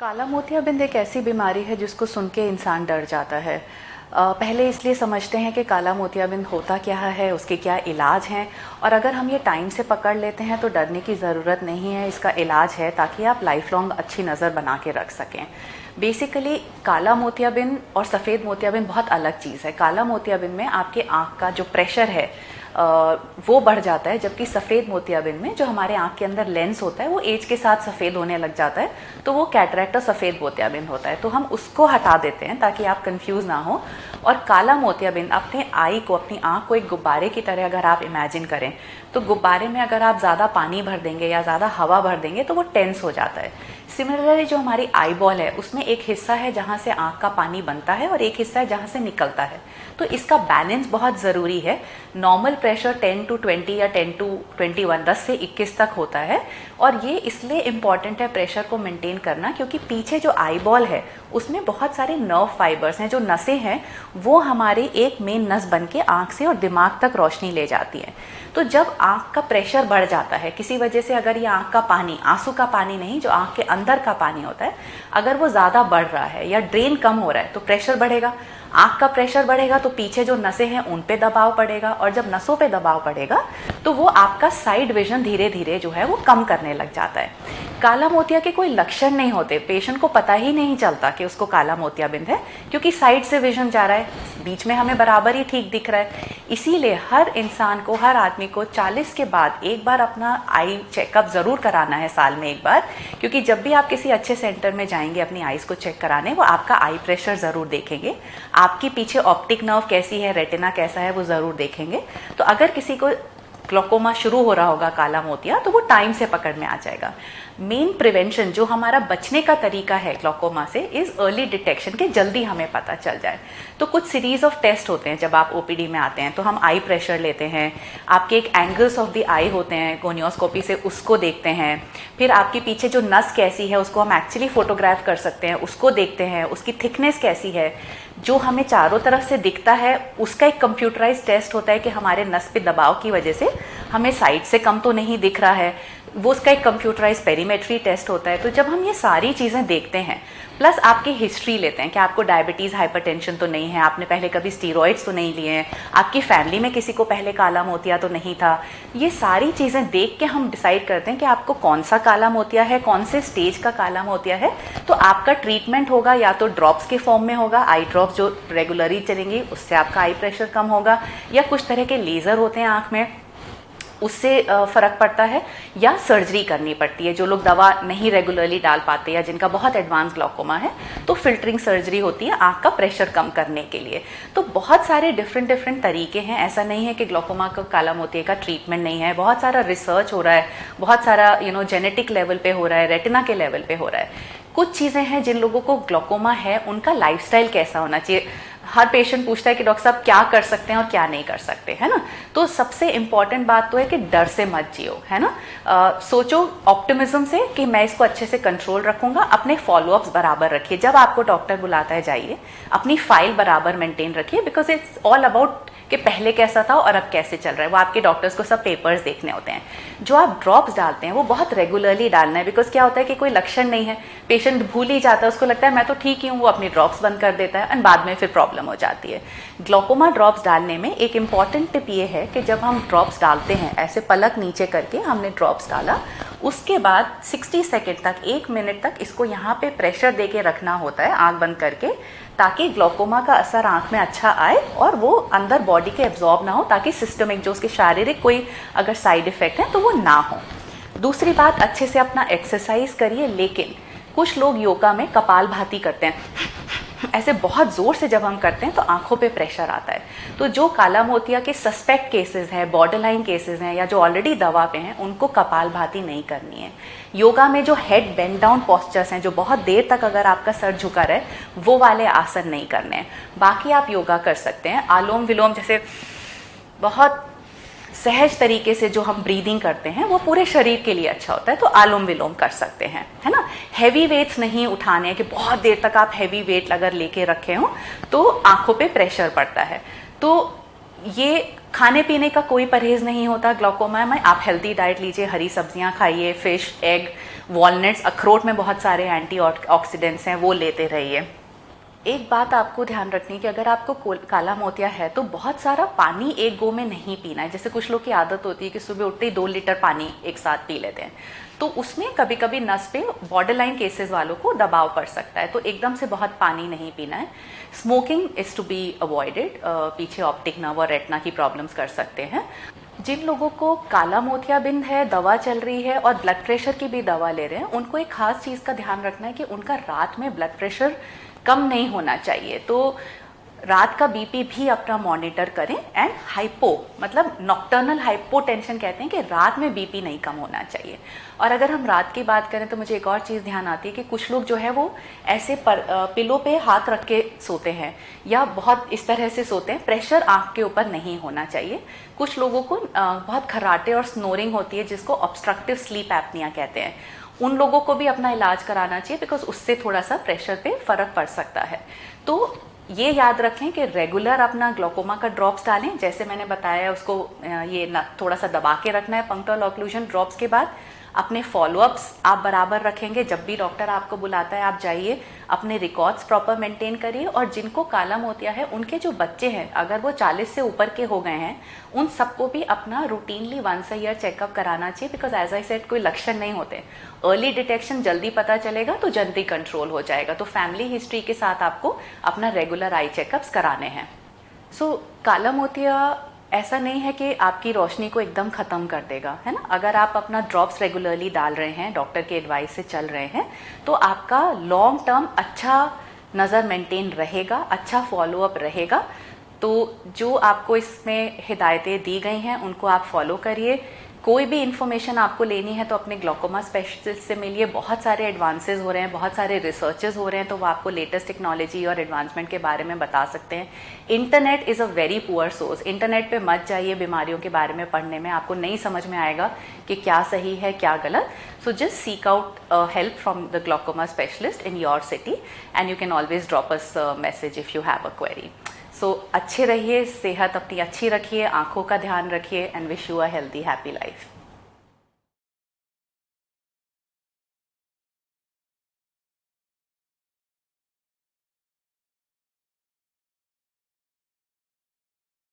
काला मोतियाबिंद एक ऐसी बीमारी है जिसको सुन के इंसान डर जाता है। पहले इसलिए समझते हैं कि काला मोतियाबिंद होता क्या है, उसके क्या इलाज हैं, और अगर हम ये टाइम से पकड़ लेते हैं तो डरने की ज़रूरत नहीं है। इसका इलाज है ताकि आप लाइफ लॉन्ग अच्छी नज़र बना के रख सकें। बेसिकली काला मोतियाबिंद और सफ़ेद मोतियाबिंद बहुत अलग चीज़ है। काला मोतियाबिंद में आपके आँख का जो प्रेशर है वो बढ़ जाता है, जबकि सफ़ेद मोतियाबिंद में जो हमारे आँख के अंदर लेंस होता है वो एज के साथ सफ़ेद होने लग जाता है, तो वो कैटरैक्ट और सफ़ेद मोतियाबिंद होता है। तो हम उसको हटा देते हैं ताकि आप कंफ्यूज ना हो। और काला मोतियाबिंद अपने आई को, अपनी आँख को एक गुब्बारे की तरह अगर आप इमेजिन करें, तो गुब्बारे में अगर आप ज़्यादा पानी भर देंगे या ज़्यादा हवा भर देंगे तो वो टेंस हो जाता है। सिमिलरली जो हमारी आई बॉल है उसमें एक हिस्सा है जहाँ से आँख का पानी बनता है और एक हिस्सा है जहाँ से निकलता है, तो इसका बैलेंस बहुत ज़रूरी है। नॉर्मल प्रेशर 10 to 20 या 10 to 21, 10 से 21 तक होता है, और ये इसलिए इम्पॉर्टेंट है प्रेशर को मेंटेन करना क्योंकि पीछे जो आई बॉल है उसमें बहुत सारे नर्व फाइबर्स हैं, जो नसें हैं वो हमारी एक मेन नस बन के आँख से और दिमाग तक रोशनी ले जाती है। तो जब आँख का प्रेशर बढ़ जाता है किसी वजह से, अगर ये आँख का पानी, आंसू का पानी नहीं, जो आँख के अंदर का पानी होता है, अगर वो ज़्यादा बढ़ रहा है या ड्रेन कम हो रहा है तो प्रेशर बढ़ेगा। आँख का प्रेशर बढ़ेगा तो पीछे जो नसें हैं उन पे दबाव पड़ेगा, और जब नसों पे दबाव पड़ेगा तो वो आपका साइड विजन धीरे धीरे जो है वो कम करने लग जाता है। काला मोतिया के कोई लक्षण नहीं होते, पेशेंट को पता ही नहीं चलता कि उसको काला मोतियाबिंद है क्योंकि साइड से विजन जा रहा है, बीच में हमें बराबर ही ठीक दिख रहा है। इसीलिए हर इंसान को, हर आदमी को 40 के बाद एक बार अपना आई चेकअप ज़रूर कराना है, साल में एक बार, क्योंकि जब भी आप किसी अच्छे सेंटर में जाएंगे अपनी आईज़ को चेक कराने, वो आपका आई प्रेशर ज़रूर देखेंगे, आपकी पीछे ऑप्टिक नर्व कैसी है, रेटिना कैसा है, वो ज़रूर देखेंगे। तो अगर किसी को ग्लोकोमा शुरू हो रहा होगा काला मोतिया, तो वो टाइम से पकड़ में आ जाएगा। मेन प्रिवेंशन जो हमारा बचने का तरीका है ग्लोकोमा से इज अर्ली डिटेक्शन, के जल्दी हमें पता चल जाए। तो कुछ सीरीज ऑफ टेस्ट होते हैं जब आप ओपीडी में आते हैं, तो हम आई प्रेशर लेते हैं, आपके एक एंगल्स ऑफ द आई होते हैं गोनियोस्कोपी से, उसको देखते हैं, फिर आपके पीछे जो नस कैसी है उसको हम एक्चुअली फोटोग्राफ कर सकते हैं, उसको देखते हैं, उसकी थिकनेस कैसी है, जो हमें चारों तरफ से दिखता है उसका एक कंप्यूटराइज टेस्ट होता है कि हमारे नस पे दबाव की वजह से हमें साइड से कम तो नहीं दिख रहा है, वो उसका एक कंप्यूटराइज पेरीमेट्री टेस्ट होता है। तो जब हम ये सारी चीज़ें देखते हैं, प्लस आपकी हिस्ट्री लेते हैं कि आपको डायबिटीज़, हाइपरटेंशन तो नहीं है, आपने पहले कभी स्टीरॉइड्स तो नहीं लिए हैं, आपकी फैमिली में किसी को पहले काला मोतिया तो नहीं था, ये सारी चीज़ें देख के हम डिसाइड करते हैं कि आपको कौन सा काला मोतिया है, कौन से स्टेज का काला मोतिया है। तो आपका ट्रीटमेंट होगा या तो ड्रॉप्स के फॉर्म में होगा, आई ड्रॉप्स जो रेगुलरली चलेंगी उससे आपका आई प्रेशर कम होगा, या कुछ तरह के लेज़र होते हैं आँख में उससे फ़र्क पड़ता है, या सर्जरी करनी पड़ती है। जो लोग दवा नहीं रेगुलरली डाल पाते या जिनका बहुत एडवांस ग्लोकोमा है तो फिल्टरिंग सर्जरी होती है आँख का प्रेशर कम करने के लिए। तो बहुत सारे डिफरेंट तरीके हैं, ऐसा नहीं है कि ग्लोकोमा का काला मोतिया का ट्रीटमेंट नहीं है। बहुत सारा रिसर्च हो रहा है, बहुत सारा जेनेटिक लेवल पे हो रहा है, रेटिना के लेवल पे हो रहा है। कुछ चीज़ें हैं जिन लोगों को ग्लोकोमा है उनका लाइफस्टाइल कैसा होना चाहिए। हर पेशेंट पूछता है कि डॉक्टर साहब क्या कर सकते हैं और क्या नहीं कर सकते, है ना। तो सबसे इम्पॉर्टेंट बात तो है कि डर से मत जियो, है ना। सोचो ऑप्टिमिज्म से कि मैं इसको अच्छे से कंट्रोल रखूंगा। अपने फॉलोअप्स बराबर रखिए, जब आपको डॉक्टर बुलाता है जाइए, अपनी फाइल बराबर मेंटेन रखिए, बिकॉज इट्स ऑल अबाउट कि पहले कैसा था और अब कैसे चल रहा है। वो आपके डॉक्टर्स को सब पेपर्स देखने होते हैं। जो आप ड्रॉप्स डालते हैं वो बहुत रेगुलरली डालना है, बिकॉज क्या होता है कि कोई लक्षण नहीं है, पेशेंट भूल ही जाता है, उसको लगता है मैं तो ठीक ही हूँ, वो अपनी ड्रॉप्स बंद कर देता है और बाद में फिर प्रॉब्लम हो जाती है। ग्लोकोमा ड्रॉप्स डालने में एक इम्पॉर्टेंट टिप ये है कि जब हम ड्रॉप्स डालते हैं, ऐसे पलक नीचे करके हमने ड्रॉप्स डाला, उसके बाद 60 सेकेंड तक, 1 मिनट तक इसको यहाँ पे प्रेशर दे के रखना होता है आँख बंद करके, ताकि ग्लोकोमा का असर आँख में अच्छा आए और वो अंदर बॉडी के एब्जॉर्ब ना हो, ताकि सिस्टमिक जो उसके शारीरिक कोई अगर साइड इफेक्ट है तो वो ना हो। दूसरी बात, अच्छे से अपना एक्सरसाइज करिए, लेकिन कुछ लोग योगा में कपालभाति करते हैं, ऐसे बहुत जोर से जब हम करते हैं तो आंखों पे प्रेशर आता है। तो जो काला मोतिया के सस्पेक्ट केसेस हैं, बॉर्डरलाइन केसेस हैं, या जो ऑलरेडी दवा पे हैं, उनको कपालभाति नहीं करनी है। योगा में जो हेड बेंड डाउन पोस्चर्स हैं, जो बहुत देर तक अगर आपका सर झुका रहे, वो वाले आसन नहीं करने हैं। बाकी आप योगा कर सकते हैं, आलोम विलोम जैसे बहुत सहज तरीके से जो हम ब्रीदिंग करते हैं वो पूरे शरीर के लिए अच्छा होता है, तो आलोम विलोम कर सकते हैं, है ना। हैवी वेट्स नहीं उठाने हैं कि बहुत देर तक आप हैवी वेट अगर लेके रखे हो तो आंखों पे प्रेशर पड़ता है। तो ये खाने पीने का कोई परहेज नहीं होता ग्लूकोमा में। आप हेल्दी डाइट लीजिए, हरी सब्जियां खाइए, फिश, एग, वॉलनट्स, अखरोट में बहुत सारे एंटीऑक्सीडेंट्स हैं, वो लेते रहिए। एक बात आपको ध्यान रखनी कि अगर आपको काला मोतिया है तो बहुत सारा पानी एक गो में नहीं पीना है। जैसे कुछ लोग की आदत होती है कि सुबह उठते ही 2 लीटर पानी एक साथ पी लेते हैं, तो उसमें कभी कभी नस पे बॉर्डर लाइन केसेस वालों को दबाव पड़ सकता है, तो एकदम से बहुत पानी नहीं पीना है। Smoking is to be avoided, पीछे ऑप्टिक नर्व और रेटिना की प्रॉब्लम्स कर सकते हैं। जिन लोगों को काला मोतियाबिंद है, दवा चल रही है और ब्लड प्रेशर की भी दवा ले रहे हैं, उनको एक खास चीज़ का ध्यान रखना है कि उनका रात में ब्लड प्रेशर कम नहीं होना चाहिए। तो रात का बीपी भी अपना मॉनिटर करें। एंड हाइपो मतलब नॉक्टर्नल हाइपोटेंशन कहते हैं कि रात में बीपी नहीं कम होना चाहिए। और अगर हम रात की बात करें तो मुझे एक और चीज़ ध्यान आती है कि कुछ लोग जो है वो ऐसे पिलो पे हाथ रख के सोते हैं या बहुत इस तरह से सोते हैं, प्रेशर आंख के ऊपर नहीं होना चाहिए। कुछ लोगों को बहुत खर्राटे और स्नोरिंग होती है जिसको ऑब्स्ट्रक्टिव स्लीप एपनिया कहते हैं, उन लोगों को भी अपना इलाज कराना चाहिए बिकॉज उससे थोड़ा सा प्रेशर पे फर्क पड़ सकता है। तो ये याद रखें कि रेगुलर अपना ग्लूकोमा का ड्रॉप्स डालें, जैसे मैंने बताया उसको ये थोड़ा सा दबा के रखना है पंक्चुअल ऑक्लूजन ड्रॉप्स के बाद। अपने फॉलोअप्स आप बराबर रखेंगे, जब भी डॉक्टर आपको बुलाता है आप जाइए, अपने रिकॉर्ड्स प्रॉपर मेंटेन करिए। और जिनको काला मोतिया है उनके जो बच्चे हैं अगर वो 40 से ऊपर के हो गए हैं, उन सबको भी अपना रूटीनली 1 ईयर चेकअप कराना चाहिए बिकॉज एज आई सेड कोई लक्षण नहीं होते। अर्ली डिटेक्शन जल्दी पता चलेगा तो जल्दी कंट्रोल हो जाएगा। तो फैमिली हिस्ट्री के साथ आपको अपना रेगुलर आई चेकअप्स कराने हैं। सो काला मोतिया ऐसा नहीं है कि आपकी रोशनी को एकदम ख़त्म कर देगा, है ना। अगर आप अपना ड्रॉप्स रेगुलरली डाल रहे हैं, डॉक्टर के एडवाइस से चल रहे हैं, तो आपका लॉन्ग टर्म अच्छा नज़र मेंटेन रहेगा, अच्छा फॉलोअप रहेगा। तो जो आपको इसमें हिदायतें दी गई हैं उनको आप फॉलो करिए। कोई भी इन्फॉर्मेशन आपको लेनी है तो अपने ग्लूकोमा स्पेशलिस्ट से मिलिए। बहुत सारे एडवांसेस हो रहे हैं, बहुत सारे रिसर्चेस हो रहे हैं, तो वो आपको लेटेस्ट टेक्नोलॉजी और एडवांसमेंट के बारे में बता सकते हैं। Internet is a very poor source. Internet पे मत जाइए बीमारियों के बारे में पढ़ने में, आपको नहीं समझ में आएगा कि क्या सही है क्या गलत। So just seek out help from the glaucoma specialist in your city and you can always drop us message if you have a query. So अच्छे रहिए, सेहत अपनी अच्छी रखिए, आंखों का ध्यान रखिए and wish you a healthy happy life.